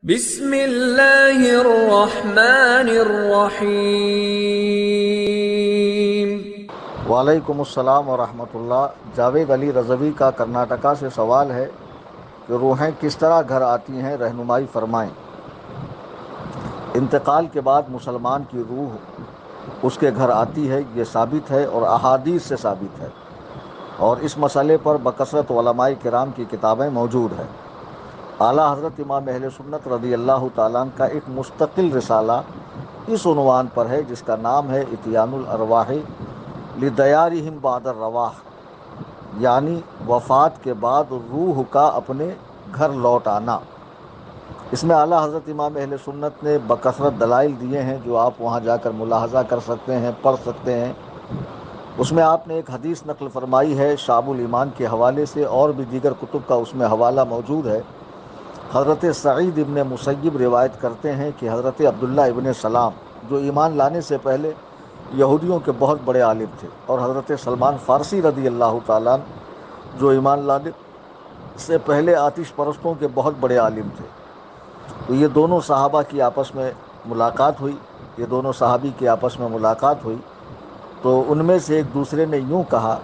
بسم اللہ الرحمن الرحیم۔ وعلیکم السلام ورحمۃ اللہ۔ جاوید علی رضوی کا کرناٹکا سے سوال ہے کہ روحیں کس طرح گھر آتی ہیں، رہنمائی فرمائیں۔ انتقال کے بعد مسلمان کی روح اس کے گھر آتی ہے، یہ ثابت ہے اور احادیث سے ثابت ہے، اور اس مسئلے پر بکثرت علماء کرام کی کتابیں موجود ہیں۔ اعلیٰ حضرت امام اہل سنت رضی اللہ تعالیٰ عنہ کا ایک مستقل رسالہ اس عنوان پر ہے جس کا نام ہے اتیان الارواح لدیارہم بعد الرواح، یعنی وفات کے بعد روح کا اپنے گھر لوٹ آنا۔ اس میں اعلیٰ حضرت امام اہل سنت نے بکثرت دلائل دیے ہیں جو آپ وہاں جا کر ملاحظہ کر سکتے ہیں، پڑھ سکتے ہیں۔ اس میں آپ نے ایک حدیث نقل فرمائی ہے شعب الایمان کے حوالے سے، اور بھی دیگر کتب کا اس میں حوالہ موجود ہے۔ حضرت سعید ابن مسیب روایت کرتے ہیں کہ حضرت عبداللہ ابن سلام، جو ایمان لانے سے پہلے یہودیوں کے بہت بڑے عالم تھے، اور حضرت سلمان فارسی رضی اللہ تعالیٰ عنہ، جو ایمان لانے سے پہلے آتش پرستوں کے بہت بڑے عالم تھے، تو یہ دونوں صحابہ کی آپس میں ملاقات ہوئی، یہ دونوں صحابی کی آپس میں ملاقات ہوئی، تو ان میں سے ایک دوسرے نے یوں کہا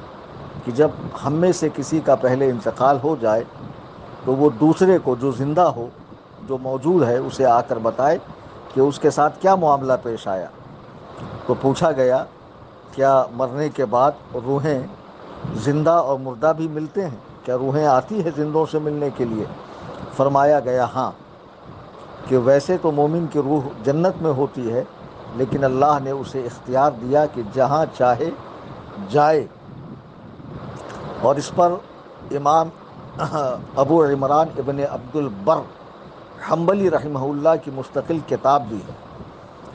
کہ جب ہم میں سے کسی کا پہلے انتقال ہو جائے تو وہ دوسرے کو جو زندہ ہو، جو موجود ہے، اسے آ کر بتائے کہ اس کے ساتھ کیا معاملہ پیش آیا۔ تو پوچھا گیا کیا مرنے کے بعد روحیں زندہ اور مردہ بھی ملتے ہیں؟ کیا روحیں آتی ہیں زندوں سے ملنے کے لیے؟ فرمایا گیا ہاں، کہ ویسے تو مومن کی روح جنت میں ہوتی ہے، لیکن اللہ نے اسے اختیار دیا کہ جہاں چاہے جائے۔ اور اس پر امام ابو عمران ابن عبد البر حنبلی رحمہ اللہ کی مستقل کتاب بھی ہے۔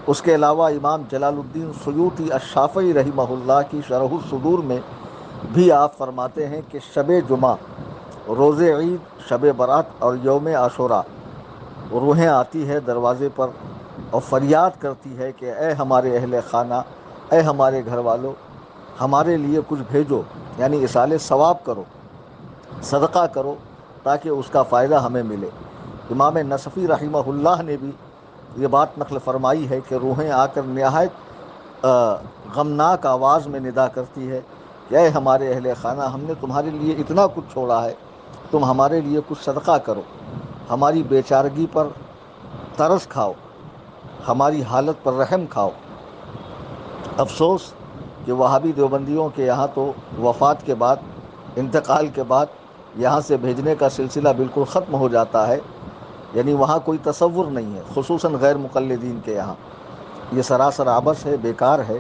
اس کے علاوہ امام جلال الدین سیوطی الشافعی رحمہ اللہ کی شرح الصدور میں بھی آپ فرماتے ہیں کہ شب جمعہ، روز عید، شب برات اور یوم عاشوراء روحیں آتی ہے دروازے پر اور فریاد کرتی ہے کہ اے ہمارے اہل خانہ، اے ہمارے گھر والوں، ہمارے لیے کچھ بھیجو، یعنی اصال ثواب کرو، صدقہ کرو، تاکہ اس کا فائدہ ہمیں ملے۔ امام نصفی رحمہ اللہ نے بھی یہ بات نقل فرمائی ہے کہ روحیں آ کر نہایت غمناک آواز میں ندا کرتی ہے کہ اے ہمارے اہل خانہ، ہم نے تمہارے لیے اتنا کچھ چھوڑا ہے، تم ہمارے لیے کچھ صدقہ کرو، ہماری بیچارگی پر ترس کھاؤ، ہماری حالت پر رحم کھاؤ۔ افسوس کہ وہابی دیوبندیوں کے یہاں تو وفات کے بعد، انتقال کے بعد یہاں سے بھیجنے کا سلسلہ بالکل ختم ہو جاتا ہے، یعنی وہاں کوئی تصور نہیں ہے، خصوصاً غیر مقلدین کے یہاں۔ یہ سراسر عبث ہے، بیکار ہے۔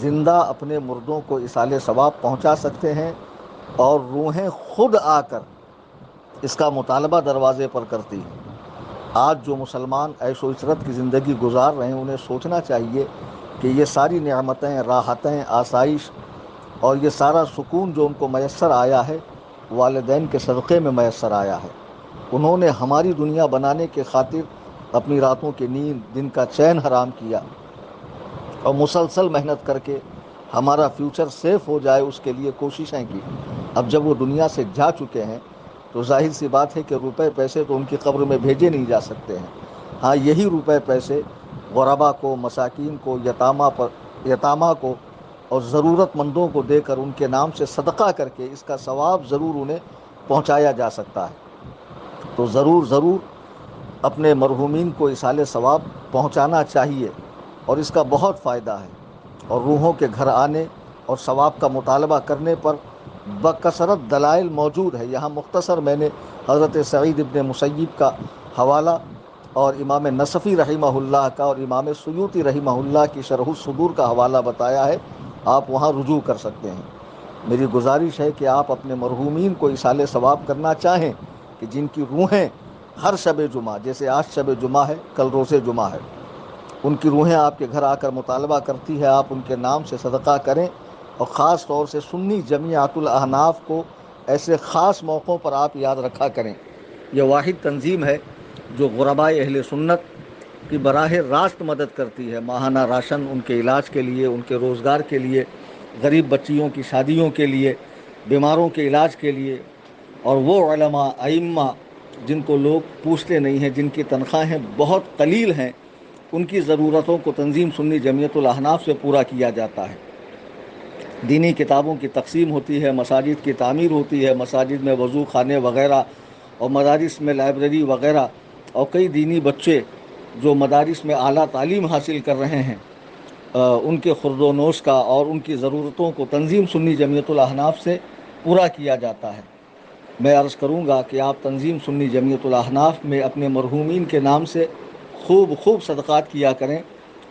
زندہ اپنے مردوں کو ایصال ثواب پہنچا سکتے ہیں، اور روحیں خود آ کر اس کا مطالبہ دروازے پر کرتی ہیں۔ آج جو مسلمان عیش و عشرت کی زندگی گزار رہے ہیں، انہیں سوچنا چاہیے کہ یہ ساری نعمتیں، راحتیں، آسائش اور یہ سارا سکون جو ان کو میسر آیا ہے، والدین کے صدقے میں میسر آیا ہے۔ انہوں نے ہماری دنیا بنانے کے خاطر اپنی راتوں کی نیند، دن کا چین حرام کیا، اور مسلسل محنت کر کے ہمارا فیوچر سیف ہو جائے اس کے لیے کوششیں کی۔ اب جب وہ دنیا سے جا چکے ہیں تو ظاہر سی بات ہے کہ روپے پیسے تو ان کی قبر میں بھیجے نہیں جا سکتے ہیں۔ ہاں، یہی روپے پیسے غربا کو، مساکین کو، یتامہ کو اور ضرورت مندوں کو دے کر ان کے نام سے صدقہ کر کے اس کا ثواب ضرور انہیں پہنچایا جا سکتا ہے۔ تو ضرور اپنے مرحومین کو ایصال ثواب پہنچانا چاہیے، اور اس کا بہت فائدہ ہے۔ اور روحوں کے گھر آنے اور ثواب کا مطالبہ کرنے پر بکثرت دلائل موجود ہے۔ یہاں مختصر میں نے حضرت سعید ابن مسیب کا حوالہ اور امام نصفی رحمہ اللہ کا اور امام سیوطی رحمہ اللہ کی شرح الصدور کا حوالہ بتایا ہے، آپ وہاں رجوع کر سکتے ہیں۔ میری گزارش ہے کہ آپ اپنے مرحومین کو ایصال ثواب کرنا چاہیں کہ جن کی روحیں ہر شب جمعہ، جیسے آج شب جمعہ ہے، کل روز جمعہ ہے، ان کی روحیں آپ کے گھر آ کر مطالبہ کرتی ہے، آپ ان کے نام سے صدقہ کریں، اور خاص طور سے سنی جمیعۃ الاحناف کو ایسے خاص موقعوں پر آپ یاد رکھا کریں۔ یہ واحد تنظیم ہے جو غرباء اہل سنت کی براہ راست مدد کرتی ہے، ماہانہ راشن ان کے علاج کے لیے، ان کے روزگار کے لیے، غریب بچیوں کی شادیوں کے لیے، بیماروں کے علاج کے لیے۔ اور وہ علماء، ائمہ جن کو لوگ پوچھتے نہیں ہیں، جن کی تنخواہیں بہت قلیل ہیں، ان کی ضرورتوں کو تنظیم سنی جمعیت الاحناف سے پورا کیا جاتا ہے۔ دینی کتابوں کی تقسیم ہوتی ہے، مساجد کی تعمیر ہوتی ہے، مساجد میں وضو خانے وغیرہ اور مدارس میں لائبریری وغیرہ، اور کئی دینی بچے جو مدارس میں اعلیٰ تعلیم حاصل کر رہے ہیں ان کے خرد و نوش کا اور ان کی ضرورتوں کو تنظیم سنی جمعیت الاحناف سے پورا کیا جاتا ہے۔ میں عرض کروں گا کہ آپ تنظیم سنی جمعیت الاحناف میں اپنے مرحومین کے نام سے خوب صدقات کیا کریں۔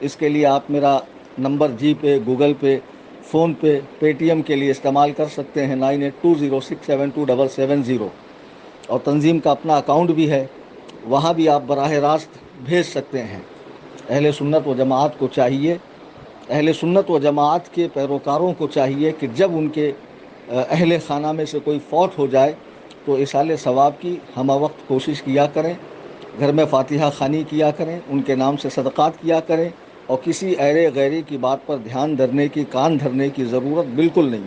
اس کے لیے آپ میرا نمبر جی پے، گوگل پے، فون پے، پے ٹی ایم کے لیے استعمال کر سکتے ہیں 9820672770، اور تنظیم کا اپنا اکاؤنٹ بھی ہے، وہاں بھی آپ براہ راست بھیج سکتے ہیں۔ اہل سنت و جماعت کو چاہیے، اہل سنت و جماعت کے پیروکاروں کو چاہیے کہ جب ان کے اہل خانہ میں سے کوئی فوت ہو جائے تو ایصال ثواب کی ہمہ وقت کوشش کیا کریں، گھر میں فاتحہ خوانی کیا کریں، ان کے نام سے صدقات کیا کریں، اور کسی ایرے غیرے کی بات پر دھیان دھرنے کی، کان دھرنے کی ضرورت بالکل نہیں۔